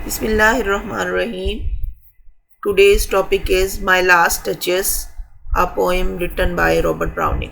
Bismillahirrahmanirrahim. Today's topic is My Last Touches, a poem written by Robert Browning.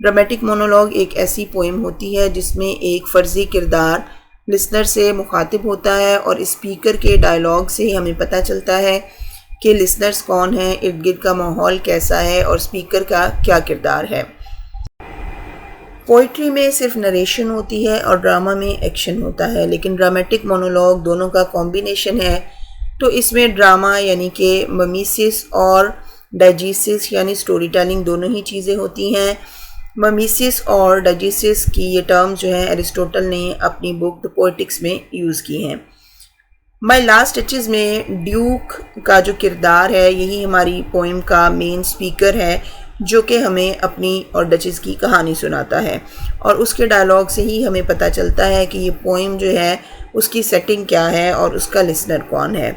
Dramatic monologue ایک ایسی poem ہوتی ہے جس میں ایک فرضی کردار لسنر سے مخاطب ہوتا ہے اور اسپیکر کے ڈائلاگ سے ہی ہمیں پتہ چلتا ہے کہ لسنرز کون ہیں، ارد گرد کا ماحول کیسا ہے اور اسپیکر کا کیا کردار ہے۔ پوئٹری میں صرف نریشن ہوتی ہے اور ڈرامہ میں ایکشن ہوتا ہے، لیکن ڈرامیٹک مونولوگ دونوں کا کمبینیشن ہے، تو اس میں ڈرامہ یعنی کہ ممیسس اور ڈائجیسس یعنی سٹوری ٹیلنگ دونوں ہی چیزیں ہوتی ہیں۔ ممیسس اور ڈائجیسس کی یہ ٹرم جو ہیں ایرسٹوٹل نے اپنی بک دی پوئٹکس میں یوز کی ہیں۔ مائی لاسٹ ٹچز میں ڈیوک کا جو کردار ہے یہی ہماری پوئم کا مین سپیکر ہے، جو کہ ہمیں اپنی اور ڈچز کی کہانی سناتا ہے، اور اس کے ڈائلاگ سے ہی ہمیں پتہ چلتا ہے کہ یہ پوئم جو ہے اس کی سیٹنگ کیا ہے اور اس کا لسنر کون ہے۔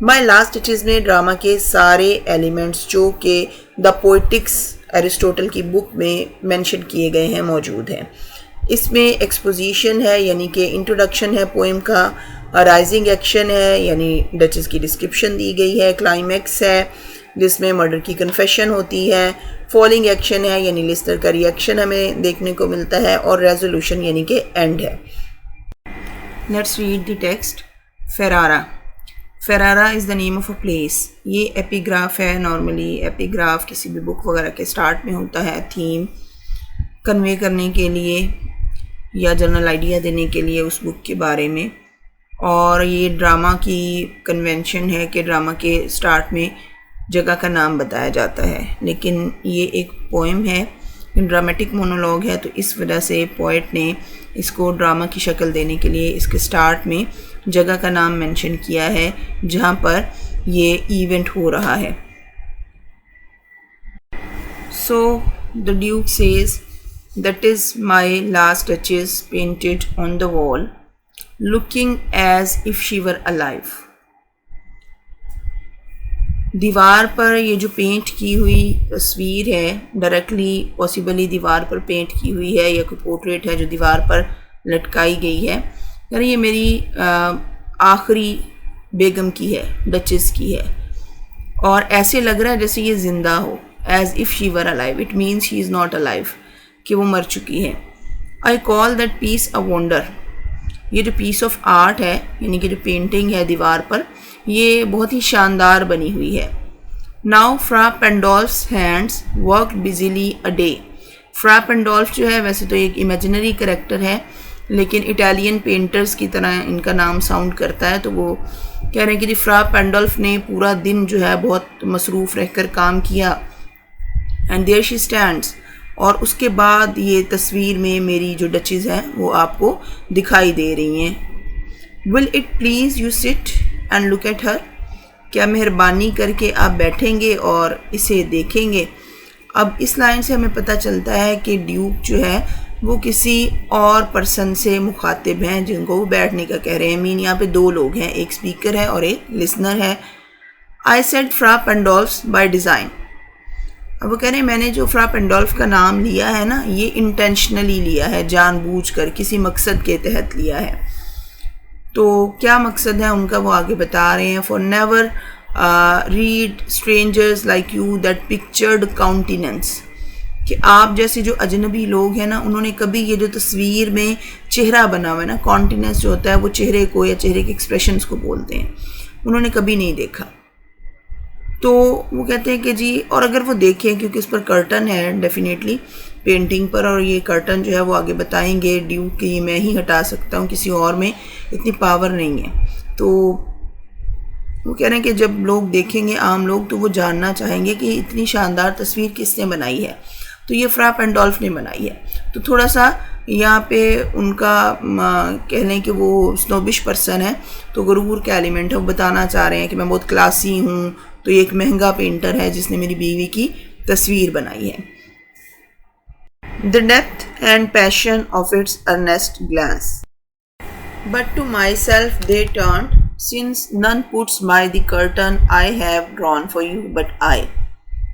مائی لاسٹ ٹچز میں ڈرامہ کے سارے ایلیمنٹس جو کہ دا پوئٹکس ایرسٹوٹل کی بک میں مینشن کیے گئے ہیں موجود ہیں۔ اس میں ایکسپوزیشن ہے یعنی کہ انٹروڈکشن ہے پوئم کا، رائزنگ ایکشن ہے یعنی ڈچز کی ڈسکرپشن دی گئی ہے، کلائمیکس ہے جس میں مرڈر کی کنفیشن ہوتی ہے، فالنگ ایکشن ہے یعنی لسنر کا ری ایکشن ہمیں دیکھنے کو ملتا ہے، اور ریزولوشن یعنی کہ اینڈ ہے۔ Let's read the text. Ferrara. Ferrara is the name of a place. یہ ایپیگراف ہے۔ نارملی ایپیگراف کسی بھی بک وغیرہ کے سٹارٹ میں ہوتا ہے، تھیم کنوے کرنے کے لیے یا جنرل آئیڈیا دینے کے لیے اس بک کے بارے میں، اور یہ ڈرامہ کی کنونشن ہے کہ ڈرامہ کے سٹارٹ میں جگہ کا نام بتایا جاتا ہے، لیکن یہ ایک پوئم ہے، ڈرامیٹک مونولوگ ہے، تو اس وجہ سے پوئٹ نے اس کو ڈرامہ کی شکل دینے کے لیے اس کے سٹارٹ میں جگہ کا نام مینشن کیا ہے جہاں پر یہ ایونٹ ہو رہا ہے۔ So the Duke says, "That is my last touches painted on the wall, looking as if she were alive." دیوار پر یہ جو پینٹ کی ہوئی تصویر ہے، ڈائریکٹلی پاسبلی دیوار پر پینٹ کی ہوئی ہے یا کوئی پورٹریٹ ہے جو دیوار پر لٹکائی گئی ہے، یعنی یہ میری آخری بیگم کی ہے، ڈچس کی ہے، اور ایسے لگ رہا ہے جیسے یہ زندہ ہو، as if she were alive, it means she is not alive, کہ وہ مر چکی ہے۔ I call that piece a wonder. یہ جو پیس آف آرٹ ہے یعنی کہ جو پینٹنگ ہے دیوار پر، یہ بہت ہی شاندار بنی ہوئی ہے۔ Now Farah پینڈولفس hands work بزیلی a day. فرا پینڈولف جو ہے ویسے تو ایک امیجنری کریکٹر ہے، لیکن اٹالین پینٹرز کی طرح ان کا نام ساؤنڈ کرتا ہے، تو وہ کہہ رہے ہیں کہ جی فرا پینڈولف نے پورا دن جو ہے بہت مصروف رہ کر کام کیا، اینڈ دیئر شی اسٹینڈس، اور اس کے بعد یہ تصویر میں میری جو ڈچز ہیں وہ آپ کو دکھائی دے رہی ہیں۔ Will it please you sit and look at her. کیا مہربانی کر کے آپ بیٹھیں گے اور اسے دیکھیں گے؟ اب اس لائن سے ہمیں پتہ چلتا ہے کہ ڈیوک جو ہے وہ کسی اور پرسن سے مخاطب ہیں جن کو وہ بیٹھنے کا کہہ رہے ہیں۔ مین یہاں پہ دو لوگ ہیں، ایک اسپیکر ہے اور ایک لسنر ہے۔ I said Farah پینڈولفس by design. اب وہ کہہ رہے ہیں میں نے جو فرا پینڈولف کا نام لیا ہے نا، یہ انٹینشنلی لیا ہے، جان بوجھ کر کسی مقصد کے تحت لیا ہے۔ تو کیا مقصد ہے ان کا وہ آگے بتا رہے ہیں۔ For never read strangers like you that pictured countenance, کہ آپ جیسے جو اجنبی لوگ ہیں نا، انہوں نے کبھی یہ جو تصویر میں چہرہ بنا ہوا ہے نا، کانٹیننس جو ہوتا ہے وہ چہرے کو یا چہرے کے ایکسپریشنز کو بولتے ہیں، انہوں نے کبھی نہیں دیکھا۔ تو وہ کہتے ہیں کہ جی، اور اگر وہ دیکھیں کیونکہ اس پر کرٹن ہے ڈیفینیٹلی پینٹنگ پر، اور یہ کرٹن جو ہے وہ آگے بتائیں گے ڈیوک کہ یہ میں ہی ہٹا سکتا ہوں، کسی اور میں اتنی پاور نہیں ہے۔ تو وہ کہہ رہے ہیں کہ جب لوگ دیکھیں گے، عام لوگ، تو وہ جاننا چاہیں گے کہ اتنی شاندار تصویر کس نے بنائی ہے، تو یہ فرا پینڈولف نے بنائی ہے۔ تو تھوڑا سا یہاں پہ ان کا کہہ لیں کہ وہ سنوبش پرسن ہے، تو غرور کا ایلیمنٹ ہے، وہ بتانا چاہ رہے ہیں کہ میں بہت کلاسی ہوں، تو یہ ایک مہنگا پینٹر ہے جس نے میری بیوی کی تصویر بنائی ہے۔ The depth and passion of its earnest glance. But to myself they turned, since none puts by the curtain I have drawn for you but I.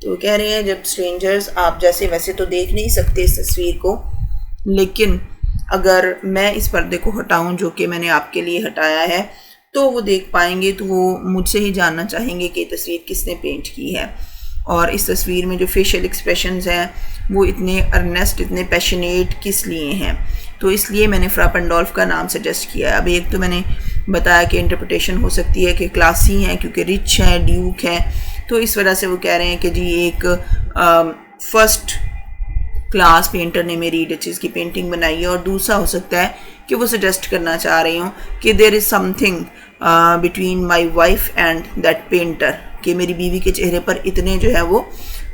تو کہہ رہے ہیں جب strangers آپ جیسے ویسے تو دیکھ نہیں سکتے اس تصویر کو، لیکن اگر میں اس پردے کو ہٹاؤں جو کہ میں نے آپ کے لیے ہٹایا ہے، تو وہ دیکھ پائیں گے، تو وہ مجھ سے ہی جاننا چاہیں گے کہ یہ تصویر کس نے پینٹ کی ہے۔ اور اس تصویر میں جو فیشل ایکسپریشنز ہیں وہ اتنے ارنیسٹ اتنے پیشنیٹ کس لیے ہیں. تو اس لیے میں نے فرا پینڈولف کا نام سجیسٹ کیا ہے. اب ایک تو میں نے بتایا کہ انٹرپریٹیشن ہو سکتی ہے کہ کلاسی ہیں کیونکہ رچ ہیں, ڈیوک ہیں, تو اس وجہ سے وہ کہہ رہے ہیں کہ جی ایک فرسٹ کلاس پینٹر نے میری ڈچز کی پینٹنگ بنائی ہے. اور دوسرا ہو سکتا ہے کہ وہ سجیسٹ کرنا چاہ رہی ہوں کہ there is something between my wife and that painter, کہ میری بیوی کے چہرے پر اتنے جو ہے وہ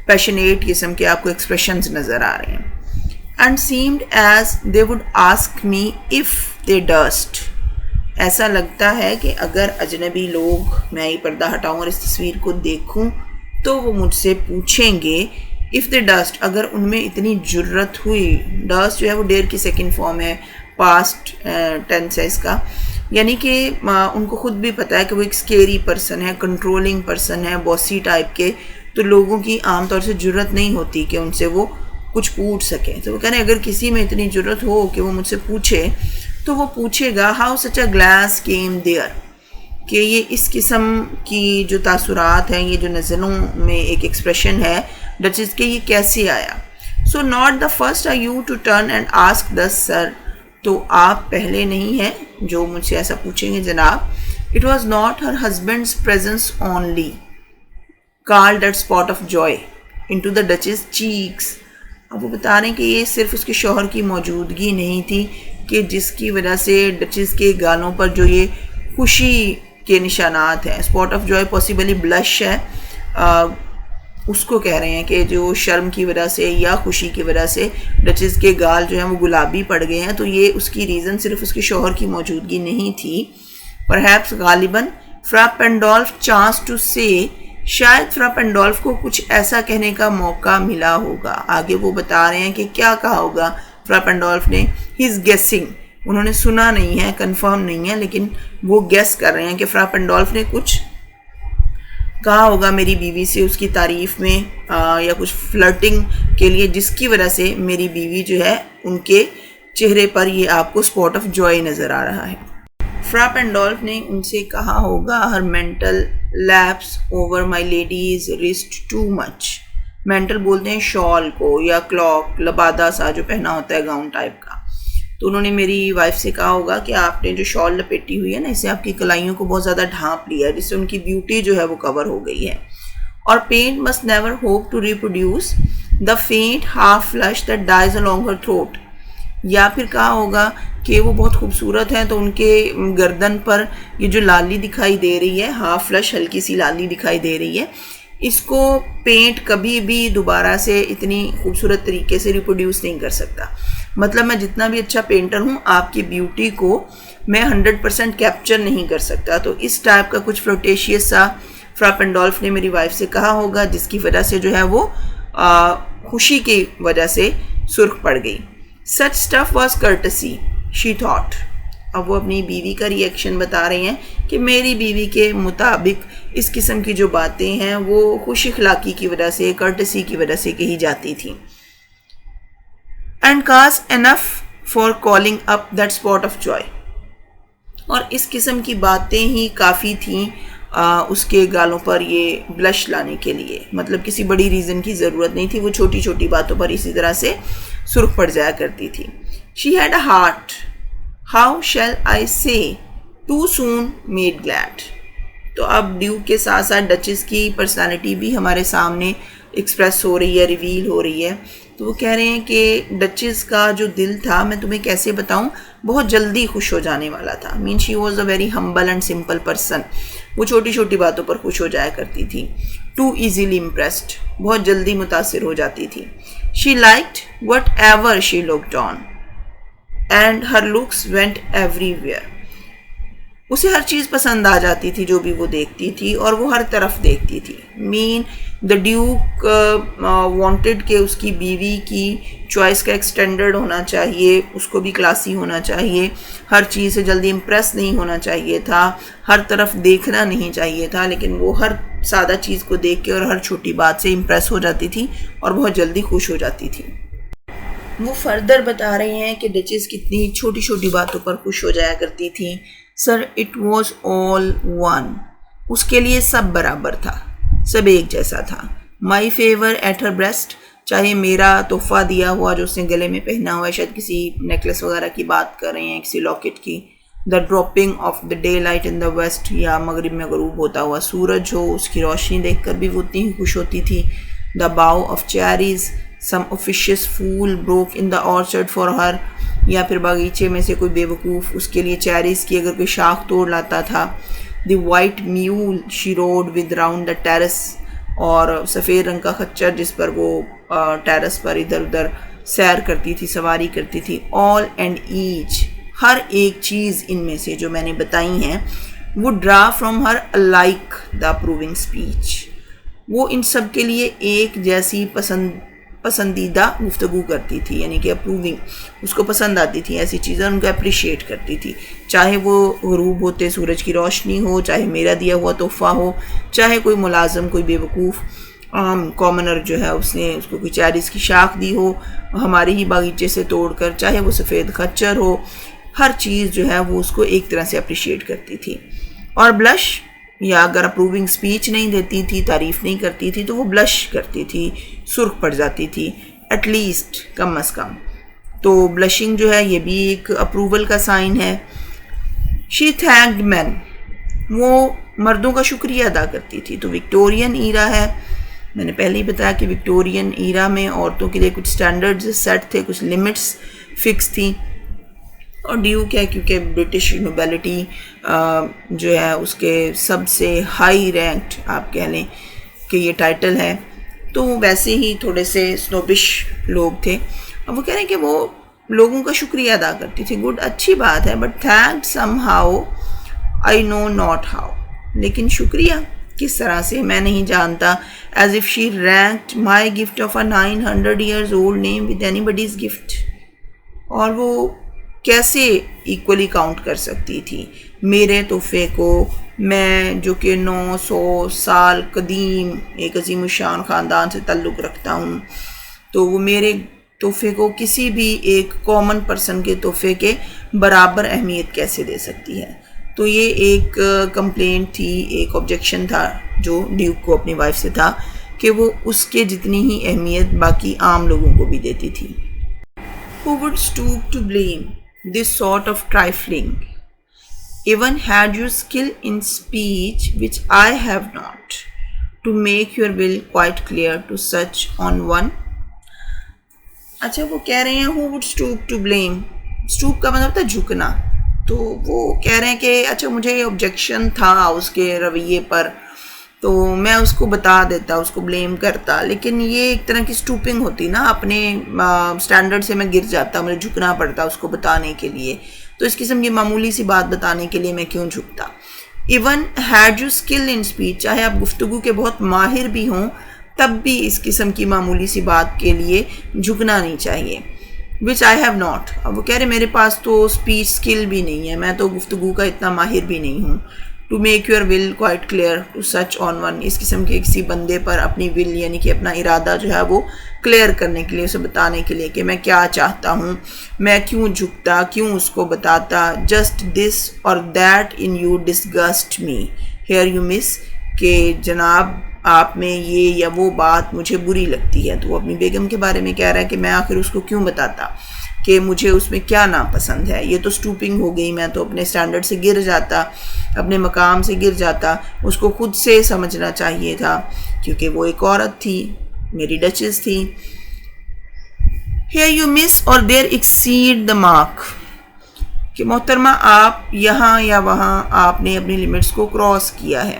پیشنیٹ قسم کے آپ کو ایکسپریشنز نظر آ رہے ہیں. And seemed as they would ask me if the dust, ایسا لگتا ہے کہ اگر اجنبی لوگ, میں یہ پردہ ہٹاؤں اور اس تصویر کو دیکھوں تو وہ مجھ سے پوچھیں گے اف دے ڈسٹ, اگر ان میں اتنی جرت ہوئی. ڈسٹ جو ہے وہ ڈیر کی سیکنڈ فارم ہے, پاسٹ ٹینس ہے اس کا, یعنی کہ ان کو خود بھی پتہ ہے کہ وہ ایک اسکیری پرسن ہے, کنٹرولنگ پرسن ہے, باسی ٹائپ کے, تو لوگوں کی عام طور سے جرت نہیں ہوتی کہ ان سے وہ کچھ پوچھ سکیں. تو وہ کہہ رہے ہیں اگر کسی میں اتنی جرت ہو کہ وہ مجھ سے پوچھے تو وہ پوچھے گا how such a glance came there, کہ یہ اس قسم کی جو تاثرات ہیں, یہ جو نظروں میں ایک ایکسپریشن ہے ڈچز کے, یہ کیسے آیا. So not the first are you to turn and ask thus سر, تو آپ پہلے نہیں ہیں جو مجھ سے ایسا پوچھیں گے جناب. It was not her husband's presence only call that spot of joy into the duchess cheeks. اب وہ بتا رہے ہیں کہ یہ صرف اس کے شوہر کی موجودگی نہیں تھی کہ جس کی وجہ سے ڈچز کے گالوں پر جو یہ خوشی کے نشانات ہیں, اسپاٹ آف جوائے پاسبلی بلش ہے, اس کو کہہ رہے ہیں کہ جو شرم کی وجہ سے یا خوشی کی وجہ سے ڈچز کے گال جو ہیں وہ گلابی پڑ گئے ہیں, تو یہ اس کی ریزن صرف اس کے شوہر کی موجودگی نہیں تھی. پرہیپس غالباً فرا پینڈولف چانس ٹو سے, شاید فرا پینڈولف کو کچھ ایسا کہنے کا موقع ملا ہوگا. آگے وہ بتا رہے ہیں کہ کیا کہا ہوگا فرا پینڈولف نے. ہی از گیسنگ, انہوں نے سنا نہیں ہے, کنفرم نہیں ہے, لیکن وہ گیس کر رہے ہیں کہ فرا پینڈولف نے کچھ کہا ہوگا میری بیوی سے اس کی تعریف میں, یا کچھ فلرٹنگ کے لیے, جس کی وجہ سے میری بیوی جو ہے ان کے چہرے پر یہ آپ کو اسپاٹ آف جوائے نظر آ رہا ہے. فرا پینڈولف نے ان سے کہا ہوگا her mantle laps over my lady's wrist too much. Mantle بولتے ہیں شال کو یا کلاک, لبادہ سا جو پہنا ہوتا ہے گاؤن ٹائپ کا. تو انہوں نے میری وائف سے کہا ہوگا کہ آپ نے جو شال لپیٹی ہوئی ہے نا, اسے آپ کی کلائیوں کو بہت زیادہ ڈھانپ لیا ہے, جس سے ان کی بیوٹی جو ہے وہ کور ہو گئی ہے. اور paint must never hope to reproduce the faint half flush that dies along her throat. یا پھر کہا ہوگا کہ وہ بہت خوبصورت ہیں تو ان کے گردن پر یہ جو لالی دکھائی دے رہی ہے, ہاف فلش ہلکی سی لالی دکھائی دے رہی ہے, اس کو پینٹ کبھی بھی دوبارہ سے اتنی خوبصورت طریقے سے ریپروڈیوس نہیں کر سکتا. مطلب میں جتنا بھی اچھا پینٹر ہوں, آپ کی بیوٹی کو میں 100% کیپچر نہیں کر سکتا. تو اس ٹائپ کا کچھ فلوٹیشیس سا فرا پینڈولف نے میری وائف سے کہا ہوگا, جس کی وجہ سے جو ہے وہ خوشی کی وجہ سے سرخ پڑ گئی. Such stuff was courtesy she thought. اب وہ اپنی بیوی کا ری ایکشن بتا رہے ہیں کہ میری بیوی کے مطابق اس قسم کی جو باتیں ہیں وہ خوش اخلاقی کی وجہ سے, کرٹسی کی وجہ سے کہی جاتی تھیں. And cause enough for calling up that spot of joy. اور اس قسم کی باتیں ہی کافی تھیں اس کے گالوں پر یہ بلش لانے کے لیے. مطلب کسی بڑی ریزن کی ضرورت نہیں تھی, وہ چھوٹی چھوٹی باتوں پر اسی طرح سے سرخ پڑ جایا کرتی تھی. She had a heart, how shall I سے, ٹو سون میڈ گلیڈ. تو اب ڈیوک کے ساتھ ساتھ ڈچز کی پرسنالٹی بھی ہمارے سامنے ایکسپریس ہو رہی ہے, ریویل ہو رہی ہے. تو وہ کہہ رہے ہیں کہ ڈچز کا جو دل تھا, میں تمہیں کیسے بتاؤں, بہت جلدی خوش ہو جانے والا تھا. Mean she was a very humble and simple person. وہ چھوٹی چھوٹی باتوں پر خوش ہو جایا کرتی تھی. ٹو ایزیلی امپریسڈ, بہت جلدی متاثر ہو جاتی تھی. She liked whatever she looked on and her looks went everywhere. اسے ہر چیز پسند آ جاتی تھی جو بھی وہ دیکھتی تھی, اور وہ ہر طرف دیکھتی تھی. مین دا ڈیوک وانٹڈ کہ اس کی بیوی کی چوائس کا ایک اسٹینڈرڈ ہونا چاہیے, اس کو بھی کلاسی ہونا چاہیے, ہر چیز سے جلدی امپریس نہیں ہونا چاہیے تھا, ہر طرف دیکھنا نہیں چاہیے تھا. لیکن وہ ہر سادہ چیز کو دیکھ کے اور ہر چھوٹی بات سے امپریس ہو جاتی تھی اور بہت جلدی خوش ہو جاتی تھی. وہ فردر بتا رہے ہیں کہ ڈچز کتنی چھوٹی چھوٹی باتوں پر خوش ہو جایا کرتی تھیں. Sir it was all one, اس کے لیے سب برابر تھا, سب ایک جیسا تھا. My favour at her breast چاہے میرا تحفہ دیا ہوا جو اس نے گلے میں پہنا ہوا ہے، شاید کسی نیکلس وغیرہ کی بات کر رہے ہیں، کسی لاکٹ کی، the dropping of the daylight in the west, یا مغرب میں غروب ہوتا ہوا سورج ہو، اس کی روشنی دیکھ کر بھی وہ اتنی ہی خوش ہوتی تھی، the bough of cherries, some officious fool broke in the orchard for her، یا پھر باغیچے میں سے کوئی بے وقوف اس کے لیے چیریز کی اگر کوئی شاخ توڑ لاتا تھا، the white mule she rode with round the terrace, اور سفید رنگ کا خچر جس پر وہ ٹیرس پر ادھر ادھر سیر کرتی تھی، سواری کرتی تھی، آل اینڈ ایچ، ہر ایک چیز ان میں سے جو میں نے بتائی ہیں، وہ draw from her like the approving speech, وہ ان سب کے لیے ایک جیسی پسندیدہ گفتگو کرتی تھی، یعنی کہ اپروونگ، اس کو پسند آتی تھی ایسی چیزیں، ان کو اپریشیٹ کرتی تھی، چاہے وہ غروب ہوتے سورج کی روشنی ہو، چاہے میرا دیا ہوا تحفہ ہو، چاہے کوئی ملازم، کوئی بے وقوف عام کامنر جو ہے اس نے اس کو کوئی چیریز کی شاخ دی ہو ہمارے ہی باغیچے سے توڑ کر، چاہے وہ سفید خچر ہو، ہر چیز جو ہے وہ اس کو ایک طرح سے اپریشیٹ کرتی تھی۔ اور بلش، یا اگر اپروونگ سپیچ نہیں دیتی تھی، تعریف نہیں کرتی تھی، تو وہ بلش کرتی تھی، سرخ پڑ جاتی تھی، ایٹ لیسٹ، کم از کم۔ تو بلشنگ جو ہے یہ بھی ایک اپروول کا سائن ہے۔ شی تھینکڈ مین، وہ مردوں کا شکریہ ادا کرتی تھی۔ تو وکٹورین ایرا ہے، میں نے پہلے ہی بتایا کہ وکٹورین ایرا میں عورتوں کے لیے کچھ سٹینڈرڈز سیٹ تھے، کچھ لمٹس فکس تھیں، اور ڈیوک ہے کیونکہ برٹش نوبیلٹی جو ہے اس کے سب سے ہائی رینکڈ آپ کہہ لیں کہ یہ ٹائٹل ہے، تو ویسے ہی تھوڑے سے سنوبش لوگ تھے۔ اب وہ کہہ رہے ہیں کہ وہ لوگوں کا شکریہ ادا کرتی تھی، گڈ، اچھی بات ہے، but thank some how I know not how, لیکن شکریہ کس طرح سے میں نہیں جانتا، as if she ranked my gift of a 900 years old name with anybody's gift، اور وہ کیسے ایکولی کاؤنٹ کر سکتی تھی میرے تحفے کو، میں جو کہ 900 سال قدیم ایک عظیم الشان خاندان سے تعلق رکھتا ہوں، تو وہ میرے تحفے کو کسی بھی ایک کامن پرسن کے تحفے کے برابر اہمیت کیسے دے سکتی ہے۔ تو یہ ایک کمپلینٹ تھی، ایک آبجیکشن تھا جو ڈیوک کو اپنی وائف سے تھا کہ وہ اس کے جتنی ہی اہمیت باقی عام لوگوں کو بھی دیتی تھی۔ Who would stoop to blame this sort of trifling? Even had you skill in speech which I have not, to make your will quite clear to such on one. اچھا وہ کہہ رہے ہیں who would stoop to blame، stoop کا مطلب تھا جھکنا، تو وہ کہہ رہے ہیں کہ اچھا مجھے یہ آبجیکشن تھا اس کے رویے پر، تو میں اس کو بتا دیتا، اس کو بلیم کرتا، لیکن یہ ایک طرح کی سٹوپنگ ہوتی نا، اپنے سٹینڈرڈ سے میں گر جاتا، مجھے جھکنا پڑتا اس کو بتانے کے لیے، تو اس قسم کی معمولی سی بات بتانے کے لیے میں کیوں جھکتا۔ Even had you skill in speech, چاہے آپ گفتگو کے بہت ماہر بھی ہوں، تب بھی اس قسم کی معمولی سی بات کے لیے جھکنا نہیں چاہیے۔ وچ آئی ہیو ناٹ، اب وہ کہہ رہے میرے پاس تو اسپیچ اسکل بھی نہیں ہے، میں تو گفتگو کا اتنا ماہر بھی نہیں ہوں۔ To make your will quite clear to such an one, اس قسم کے کسی بندے پر اپنی ول یعنی کہ اپنا ارادہ جو ہے وہ کلیئر کرنے کے لیے، اسے بتانے کے لیے کہ میں کیا چاہتا ہوں، میں کیوں جھکتا، کیوں اس کو بتاتا۔ جسٹ دس اور that in you disgust me, hear you miss, کہ جناب آپ میں یہ یا وہ بات مجھے بری لگتی ہے۔ تو وہ اپنی بیگم کے بارے میں کہہ رہا ہے کہ میں آخر اس کو کیوں بتاتا کہ مجھے اس میں کیا ناپسند ہے۔ یہ تو سٹوپنگ ہو گئی، میں تو اپنے سٹینڈرڈ سے گر جاتا، اپنے مقام سے گر جاتا، اس کو خود سے سمجھنا چاہیے تھا کیونکہ وہ ایک عورت تھی، میری ڈچز تھی۔ Here you miss or there exceed the mark، کہ محترمہ آپ یہاں یا وہاں آپ نے اپنی لمٹس کو کراس کیا ہے۔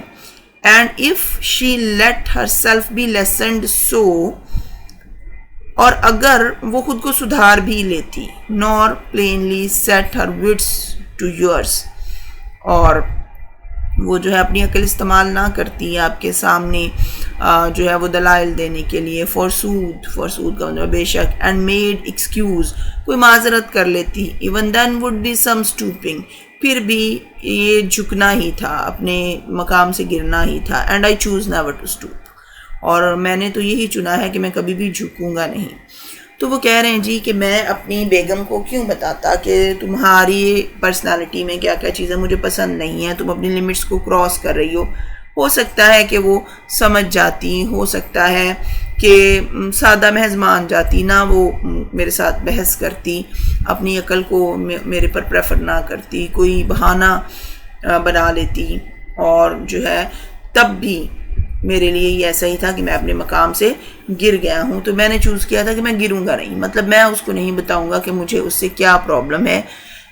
And if she let herself be lessoned so، اور اگر وہ خود کو سدھار بھی لیتی، nor plainly set her wits to yours، اور وہ جو ہے اپنی عقل استعمال نہ کرتی آپ کے سامنے جو ہے وہ دلائل دینے کے لیے، forsooth کا مطلب بے شک، and made excuse، کوئی معذرت کر لیتی، even then would be some stooping، پھر بھی یہ جھکنا ہی تھا، اپنے مقام سے گرنا ہی تھا۔ and I choose never to stoop، اور میں نے تو یہی چنا ہے کہ میں کبھی بھی جھکوں گا نہیں۔ تو وہ کہہ رہے ہیں جی کہ میں اپنی بیگم کو کیوں بتاتا کہ تمہاری پرسنالٹی میں کیا کیا چیزیں مجھے پسند نہیں ہیں، تم اپنی لمٹس کو کراس کر رہی ہو سکتا ہے کہ وہ سمجھ جاتی، ہو سکتا ہے کہ سادہ محض مان جاتی، نہ وہ میرے ساتھ بحث کرتی، اپنی عقل کو میرے پر پریفر نہ کرتی، کوئی بہانہ بنا لیتی، اور جو ہے تب بھی میرے لیے یہ ایسا ہی تھا کہ میں اپنے مقام سے گر گیا ہوں، تو میں نے چوز کیا تھا کہ میں گروں گا نہیں، مطلب میں اس کو نہیں بتاؤں گا کہ مجھے اس سے کیا پرابلم ہے.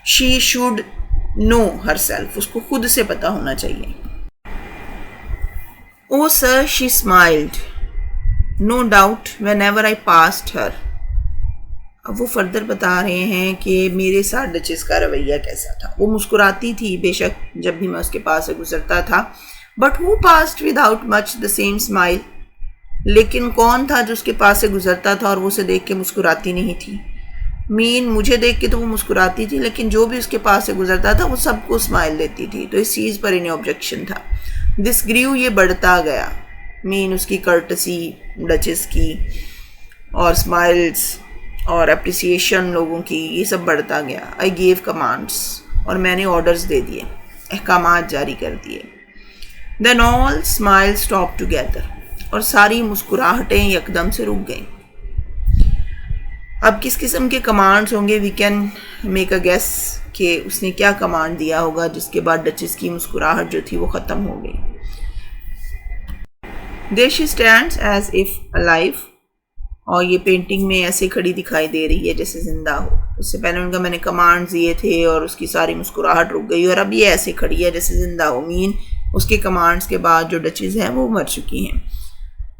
She should know her self, اس کو خود سے پتہ ہونا چاہیے. Oh sir, she smiled. No doubt whenever I passed her. اب وہ فردر بتا رہے ہیں کہ میرے ساتھ ڈچس کا رویہ کیسا تھا. وہ مسکراتی تھی بے شک جب بھی میں اس کے پاس سے گزرتا تھا. But who passed without much the same smile? لیکن کون تھا جو اس کے پاس سے گزرتا تھا اور وہ اسے دیکھ کے مسکراتی نہیں تھی؟ مجھے دیکھ کے تو وہ مسکراتی تھی، لیکن جو بھی اس کے پاس سے گزرتا تھا وہ سب کو اسمائل دیتی تھی. تو اس چیز پر انہیں آبجیکشن تھا. دس گریو، یہ بڑھتا گیا. اس کی کرٹسی ڈچس کی اور اسمائلس اور اپریسیشن لوگوں کی، یہ سب بڑھتا گیا. آئی گیو کمانڈس، اور میں نے آرڈرز دے دیے، احکامات جاری کر دیے. دین آل اسمائل اسٹاپ ٹوگیدر، اور ساری مسکراہٹیں یکدم سے رک گئیں. اب کس قسم کے کمانڈز ہوں گے؟ We can make a guess کہ اس نے کیا کمانڈ دیا ہوگا جس کے بعد ڈچس کی مسکراہٹ جو تھی وہ ختم ہو گئی. There she stands as if alive، اور یہ پینٹنگ میں ایسے کھڑی دکھائی دے رہی ہے جیسے زندہ ہو. اس سے پہلے ان کا میں نے کمانڈز دیے تھے اور اس کی ساری مسکراہٹ رک گئی، اور اب یہ ایسے کھڑی ہے جیسے زندہ ہو. اس کے کمانڈز کے بعد جو ڈچز ہیں وہ مر چکی ہیں.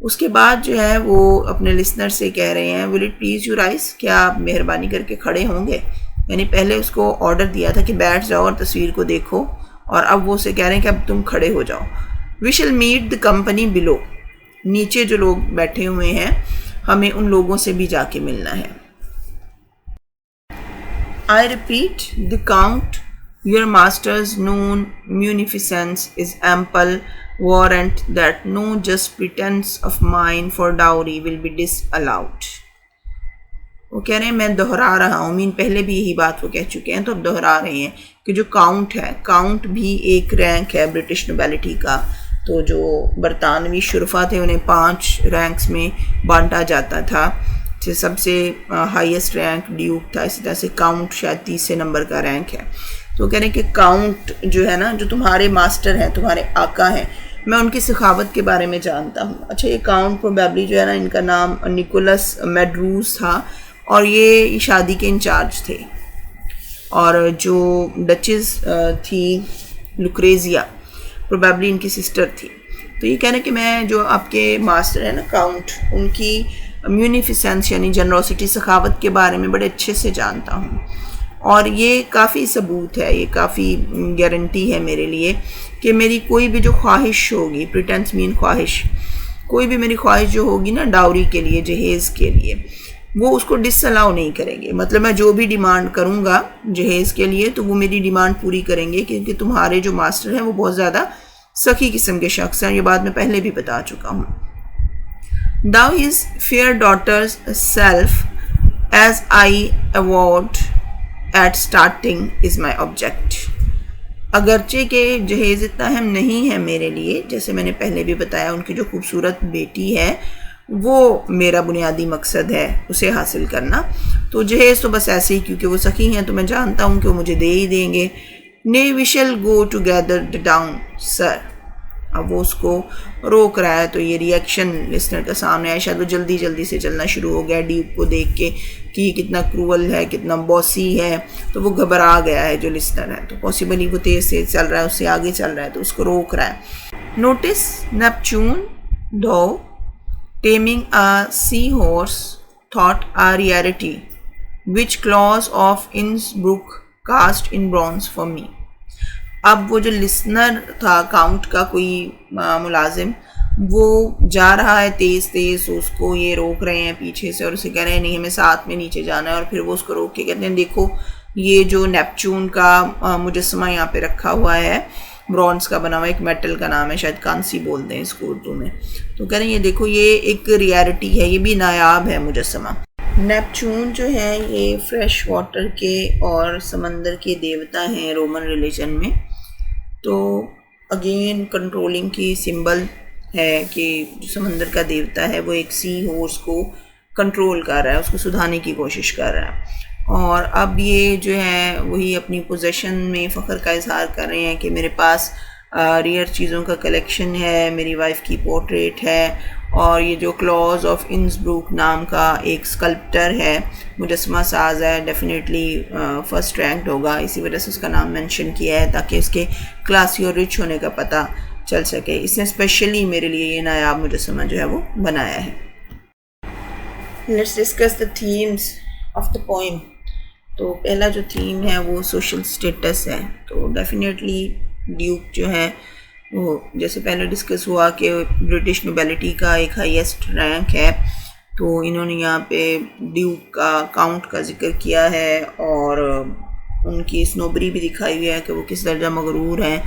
اس کے بعد جو ہے وہ اپنے لسنر سے کہہ رہے ہیں will it please you rise، کیا آپ مہربانی کر کے کھڑے ہوں گے؟ یعنی پہلے اس کو آرڈر دیا تھا کہ بیٹھ جاؤ اور تصویر کو دیکھو، اور اب وہ اسے کہہ رہے ہیں کہ اب تم کھڑے ہو جاؤ. we shall meet the company below، نیچے جو لوگ بیٹھے ہوئے ہیں ہمیں ان لوگوں سے بھی جا کے ملنا ہے. I repeat the count your master's known munificence is ample warrant that no just pretense of mine for dowry will be disallowed. وہ کہہ رہے ہیں میں دہرا رہا ہوں، پہلے بھی یہی بات وہ کہہ چکے ہیں تو اب دہرا رہے ہیں کہ جو کاؤنٹ ہے، کاؤنٹ بھی ایک رینک ہے برٹش نوبیلٹی کا. تو جو برطانوی شرفا تھے انہیں 5 رینکس میں بانٹا جاتا تھا. سب سے ہائیسٹ رینک ڈیوک تھا، اسی طرح سے کاؤنٹ شاید 30 نمبر کا رینک ہے. تو کہہ رہے ہیں کہ کاؤنٹ جو ہے نا، جو تمہارے ماسٹر ہیں، تمہارے آقا ہیں، میں ان کی سخاوت کے بارے میں جانتا ہوں. اچھا، یہ کاؤنٹ پروبیبلی جو ہے نا، ان کا نام نیکولس میڈروز تھا، اور یہ شادی کے انچارج تھے. اور جو ڈچز تھی لوکریزیا، پروبیبلی ان کی سسٹر تھی. تو یہ کہنا کہ میں جو آپ کے ماسٹر ہیں نا کاؤنٹ، ان کی میونیفیسنس یعنی جنروسٹی، سخاوت کے بارے میں بڑے اچھے سے جانتا ہوں. اور یہ کافی ثبوت ہے، یہ کافی گارنٹی ہے میرے لیے کہ میری کوئی بھی جو خواہش ہوگی، پریٹنس مین خواہش، کوئی بھی میری خواہش جو ہوگی نا ڈاوری کے لیے، جہیز کے لیے، وہ اس کو ڈس الاؤ نہیں کریں گے. مطلب میں جو بھی ڈیمانڈ کروں گا جہیز کے لیے تو وہ میری ڈیمانڈ پوری کریں گے، کیونکہ تمہارے جو ماسٹر ہیں وہ بہت زیادہ سخی قسم کے شخص ہیں. یہ بات میں پہلے بھی بتا چکا ہوں. Thou his fair daughter's self as I avowed at starting is my object. اگرچہ کہ جہیز اتنا اہم نہیں ہے میرے لیے، جیسے میں نے پہلے بھی بتایا، ان کی جو خوبصورت بیٹی ہے وہ میرا بنیادی مقصد ہے اسے حاصل کرنا. تو جہیز تو بس ایسے ہی کیونکہ وہ سخی ہیں تو میں جانتا ہوں کہ وہ مجھے دے ہی دیں گے. Nay, we shall go together down, sir. اب وہ اس کو روک رہا ہے، تو یہ ریئیکشن لسنر کا سامنے آیا. شاید وہ جلدی جلدی سے چلنا شروع ہو گیا ڈیوک کو دیکھ کے کہ یہ کتنا کرول ہے، کتنا باسی ہے. تو وہ گھبرا گیا ہے جو لسنر ہے، تو پاسبلی وہ تیز تیز چل رہا ہے، اس سے آگے چل رہا ہے، تو اس کو روک رہا ہے. Notice Neptune though taming a seahorse thought a rarity which clause of Innsbruck cast in bronze for me. اب وہ جو لسنر تھا کاؤنٹ کا کوئی ملازم، وہ جا رہا ہے تیز تیز، اس کو یہ روک رہے ہیں پیچھے سے اور اسے کہہ رہے ہیں نہیں ہمیں ساتھ میں نیچے جانا ہے. اور پھر وہ اس کو روک کے کہتے ہیں دیکھو یہ جو نیپچون کا مجسمہ یہاں پہ رکھا ہوا ہے، برونز کا بنا ہوا، ایک میٹل کا نام ہے، شاید کانسی بولتے ہیں اس کو اردو میں. تو کہہ رہے ہیں یہ دیکھو یہ ایک ریئرٹی ہے، یہ بھی نایاب ہے مجسمہ. نیپچون جو ہے یہ فریش واٹر کے اور سمندر کے دیوتا ہیں رومن ریلیجن میں. تو اگین کنٹرولنگ کی سمبل ہے کہ جو سمندر کا دیوتا ہے وہ ایک سی ہورس کو کنٹرول کر رہا ہے، اس کو سدھانے کی کوشش کر رہا ہے، اور اب یہ جو ہے وہی اپنی پوزیشن میں فخر کا اظہار کر رہے ہیں کہ میرے پاس ریئر چیزوں کا کلیکشن ہے، میری وائف کی پورٹریٹ ہے، اور یہ جو کلوز آف انسبروک نام کا ایک اسکلپٹر ہے، مجسمہ ساز ہے، ڈیفینیٹلی فرسٹ رینکڈ ہوگا، اسی وجہ سے اس کا نام مینشن کیا ہے تاکہ اس کے کلاسی اور رچ ہونے کا پتہ چل سکے۔ اس نے اسپیشلی میرے لیے یہ نایاب مجسمہ جو ہے وہ بنایا ہے۔ Let's discuss the themes of the poem. تو پہلا جو تھیم ہے وہ سوشل سٹیٹس ہے۔ تو ڈیفینیٹلی ڈیوک جو ہے وہ جیسے پہلے ڈسکس ہوا کہ برٹش نوبیلٹی کا ایک ہائیسٹ رینک ہے، تو انہوں نے یہاں پہ ڈیوک کا کاؤنٹ کا ذکر کیا ہے اور ان کی سنوبری بھی دکھائی ہوئی ہے کہ وہ کس درجہ مغرور ہیں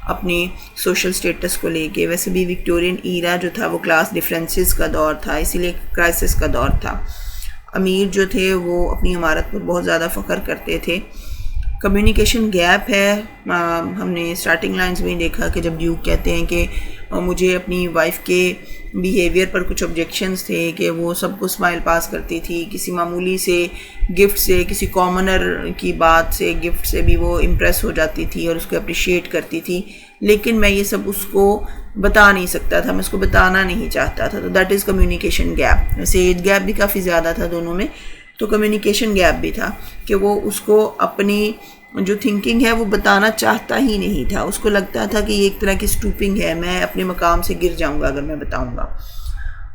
اپنی سوشل سٹیٹس کو لے کے۔ ویسے بھی وکٹورین ایرا جو تھا وہ کلاس ڈیفرنسز کا دور تھا، اسی لیے کرائسس کا دور تھا۔ امیر جو تھے وہ اپنی عمارت پر بہت زیادہ فخر کرتے تھے۔ کمیونیکیشن گیپ ہے، ہم نے سٹارٹنگ لائنز میں ہی دیکھا کہ جب ڈیوک کہتے ہیں کہ مجھے اپنی وائف کے بیہیویئر پر کچھ آبجیکشنز تھے کہ وہ سب کو اسمائل پاس کرتی تھی، کسی معمولی سے گفٹ سے، کسی کامنر کی بات سے گفٹ سے بھی وہ امپریس ہو جاتی تھی اور اس کو اپریشیٹ کرتی تھی، لیکن میں یہ سب اس کو بتا نہیں سکتا تھا، میں اس کو بتانا نہیں چاہتا تھا۔ تو دیٹ از کمیونیکیشن گیپ۔ ویسے ایج گیپ بھی کافی زیادہ تھا دونوں میں، تو کمیونیکیشن گیپ بھی تھا کہ وہ اس کو اپنی جو تھنکنگ ہے وہ بتانا چاہتا ہی نہیں تھا، اس کو لگتا تھا کہ یہ ایک طرح کی سٹوپنگ ہے، میں اپنے مقام سے گر جاؤں گا اگر میں بتاؤں گا۔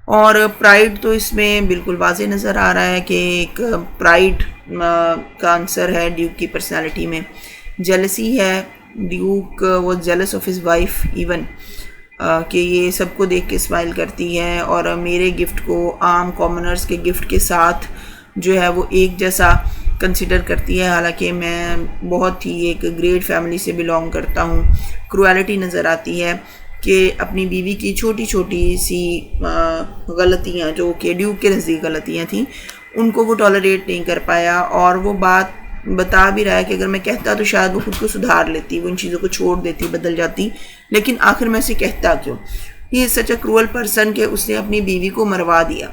اور پرائڈ تو اس میں بالکل واضح نظر آ رہا ہے کہ ایک پرائڈ کا عنصر ہے ڈیوک کی پرسنالٹی میں۔ جیلسی ہے، duke was jealous of his wife even, کہ یہ سب کو دیکھ کے اسمائل کرتی ہے اور میرے گفٹ کو عام کامنرز کے گفٹ کے ساتھ جو ہے وہ ایک جیسا کنسیڈر کرتی ہے، حالانکہ میں بہت ہی ایک گریٹ فیملی سے بلونگ کرتا ہوں۔ کروئلٹی نظر آتی ہے کہ اپنی بیوی کی چھوٹی چھوٹی سی غلطیاں جو کہ ڈیوک کے نزدیک غلطیاں تھیں ان کو وہ ٹالریٹ نہیں کر پایا، اور وہ بات بتا بھی رہا ہے کہ اگر میں کہتا تو شاید وہ خود کو سدھار لیتی، وہ ان چیزوں کو چھوڑ دیتی، بدل جاتی، لیکن آخر میں اسے کہتا کیوں؟ یہ سچ اے کرول پرسن کہ اس نے اپنی بیوی کو مروا دیا،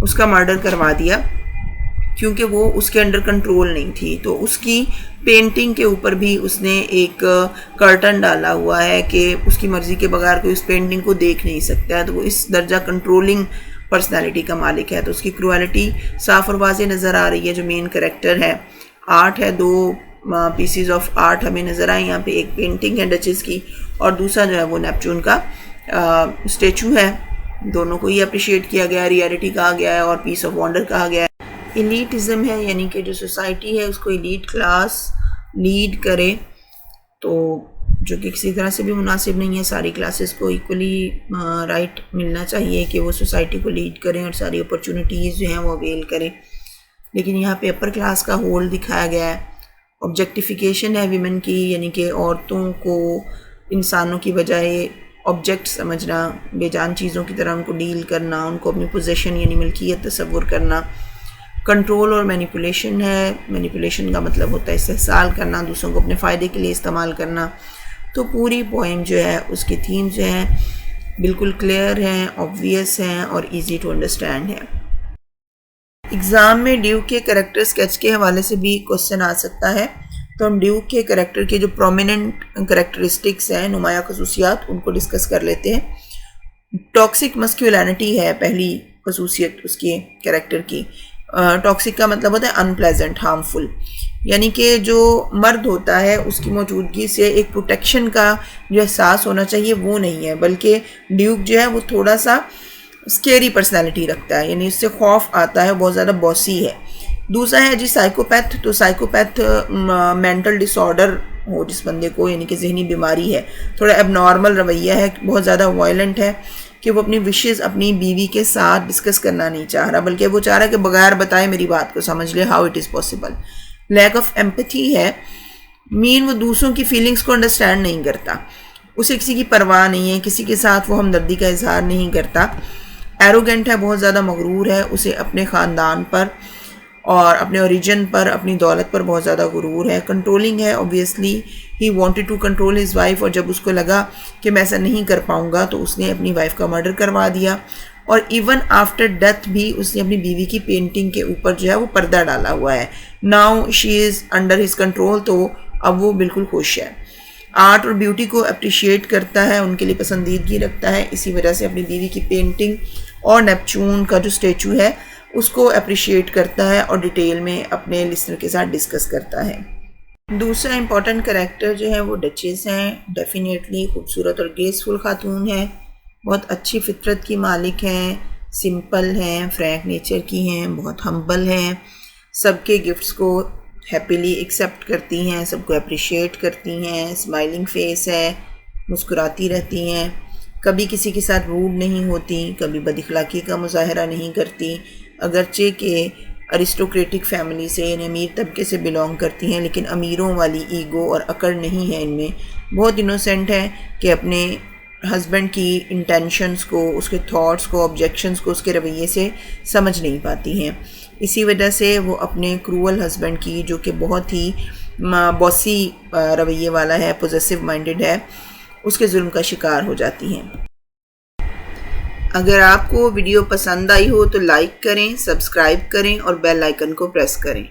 اس کا مرڈر کروا دیا کیونکہ وہ اس کے انڈر کنٹرول نہیں تھی۔ تو اس کی پینٹنگ کے اوپر بھی اس نے ایک کرٹن ڈالا ہوا ہے کہ اس کی مرضی کے بغیر کوئی اس پینٹنگ کو دیکھ نہیں سکتا ہے، تو وہ اس درجہ کنٹرولنگ پرسنالٹی کا مالک ہے۔ تو اس کی کروئلٹی صاف اور واضح نظر آ رہی ہے۔ جو مین کریکٹر ہے، آرٹ ہے، دو پیسز آف آرٹ ہمیں نظر آئے یہاں پہ، ایک پینٹنگ ہے ڈچز کی اور دوسرا جو ہے وہ نیپچون کا اسٹیچو ہے۔ دونوں کو ہی اپریشیٹ کیا گیا ہے، ریئلٹی کہا گیا ہے اور پیس آف وانڈر کہا گیا ہے۔ ایلیٹزم ہے، یعنی کہ جو سوسائٹی ہے اس کو ایلیٹ کلاس لیڈ کرے، تو جو کہ کسی طرح سے بھی مناسب نہیں ہے۔ ساری کلاسز کو ایکولی رائٹ ملنا چاہیے کہ وہ سوسائٹی کو لیڈ کریں اور ساری اپرچونیٹیز جو ہیں وہ اویل کریں، لیکن یہاں پہ اپر کلاس کا ہول دکھایا گیا ہے۔ آبجیکٹیفیکیشن ہے ویمن کی، یعنی کہ عورتوں کو انسانوں کی بجائے آبجیکٹ سمجھنا، بے جان چیزوں کی طرح ان کو ڈیل کرنا، ان کو اپنی پوزیشن یعنی ملکیت تصور کرنا۔ کنٹرول اور مینیپولیشن ہے، مینیپولیشن کا مطلب ہوتا ہے استحصال کرنا، دوسروں کو اپنے فائدے کے لیے استعمال کرنا۔ تو پوری پوئم جو ہے اس کی تھیم جو ہیں بالکل کلیئر ہیں، آبویس ہیں اور ایزی ٹو انڈرسٹینڈ ہے۔ ایگزام میں ڈیوک کے کریکٹر اسکیچ کے حوالے سے بھی کوسچن آ سکتا ہے، تو ہم ڈیوک کے کریکٹر کے جو پرومیننٹ کریکٹرسٹکس ہیں، نمایاں خصوصیات، ان کو ڈسکس کر لیتے ہیں۔ ٹاکسک مسکیولینٹی ہے پہلی خصوصیت اس کے کریکٹر کی۔ ٹاکسک کا مطلب ہوتا ہے ان پلیزنٹ، ہارمفل، یعنی کہ جو مرد ہوتا ہے اس کی موجودگی سے ایک پروٹیکشن کا جو احساس ہونا چاہیے وہ نہیں ہے، بلکہ ڈیوک جو ہے وہ تھوڑا سا اسکیری پرسنالٹی رکھتا ہے، یعنی اس سے خوف آتا ہے، بہت زیادہ باسی ہے۔ دوسرا ہے جی سائیکوپیتھ، تو سائیکوپیتھ مینٹل ڈس آرڈر ہو جس بندے کو، یعنی کہ ذہنی بیماری ہے، تھوڑا اب نارمل رویہ ہے، بہت زیادہ وائلنٹ ہے کہ وہ اپنی وشز اپنی بیوی کے ساتھ ڈسکس کرنا نہیں چاہ رہا، بلکہ وہ چاہ رہا ہے کہ بغیر بتائے میری بات کو سمجھ لے، how it is possible. Lack of empathy ہے، مین وہ دوسروں کی فیلنگس کو انڈرسٹینڈ نہیں کرتا، اسے کسی کی پرواہ نہیں ہے، کسی کے ساتھ وہ ہمدردی کا اظہار نہیں کرتا۔ ایروگنٹ ہے، بہت زیادہ مغرور ہے، اسے اپنے خاندان پر اور اپنے اوریجن پر اپنی دولت پر بہت زیادہ غرور ہے، کنٹرولنگ ہے. Obviously he wanted to control his wife, اور جب اس کو لگا کہ میں ایسا نہیں کر پاؤں گا تو اس نے اپنی وائف کا مرڈر کروا دیا، اور ایون آفٹر ڈیتھ بھی اس نے اپنی بیوی کی پینٹنگ کے اوپر جو ہے وہ پردہ ڈالا ہوا ہے. Now she is under his control, تو اب وہ بالکل خوش ہے. آرٹ اور بیوٹی کو اپریشیٹ کرتا ہے، ان کے لیے پسندیدگی رکھتا ہے، اسی وجہ سے اپنی بیوی کی پینٹنگ اور نیپچون کا جو اسٹیچو ہے اس کو اپریشیٹ کرتا ہے اور ڈیٹیل میں اپنے لسنر کے ساتھ ڈسکس کرتا ہے. دوسرا امپورٹنٹ کریکٹر جو ہے وہ ڈچیس ہیں. ڈیفینیٹلی خوبصورت اور گریسفل خاتون ہے، بہت اچھی فطرت کی مالک ہیں، سمپل ہیں، فرینک نیچر کی ہیں، بہت ہمبل ہیں، سب کے گفٹس کو ہیپیلی ایکسیپٹ کرتی ہیں، سب کو اپریشیٹ کرتی ہیں، اسمائلنگ فیس ہے، مسکراتی رہتی ہیں، کبھی کسی کے ساتھ روڈ نہیں ہوتی، کبھی بد اخلاقی کا مظاہرہ نہیں کرتی. اگرچہ کہ ارسٹوکریٹک فیملی سے یعنی امیر طبقے سے بلونگ کرتی ہیں، لیکن امیروں والی ایگو اور اکڑ نہیں ہے ان میں. بہت انوسینٹ ہے کہ اپنے ہسبینڈ کی انٹینشنز کو، اس کے تھاٹس کو، آبجیکشنز کو اس کے رویے سے سمجھ نہیں پاتی ہیں. اسی وجہ سے وہ اپنے کروول ہسبینڈ کی، جو کہ بہت ہی باسی رویے والا ہے، پوزیسو مائنڈڈ ہے، اس کے ظلم کا شکار ہو جاتی ہیں. اگر آپ کو ویڈیو پسند آئی ہو تو لائک کریں، سبسکرائب کریں اور بیل آئیکن کو پریس کریں.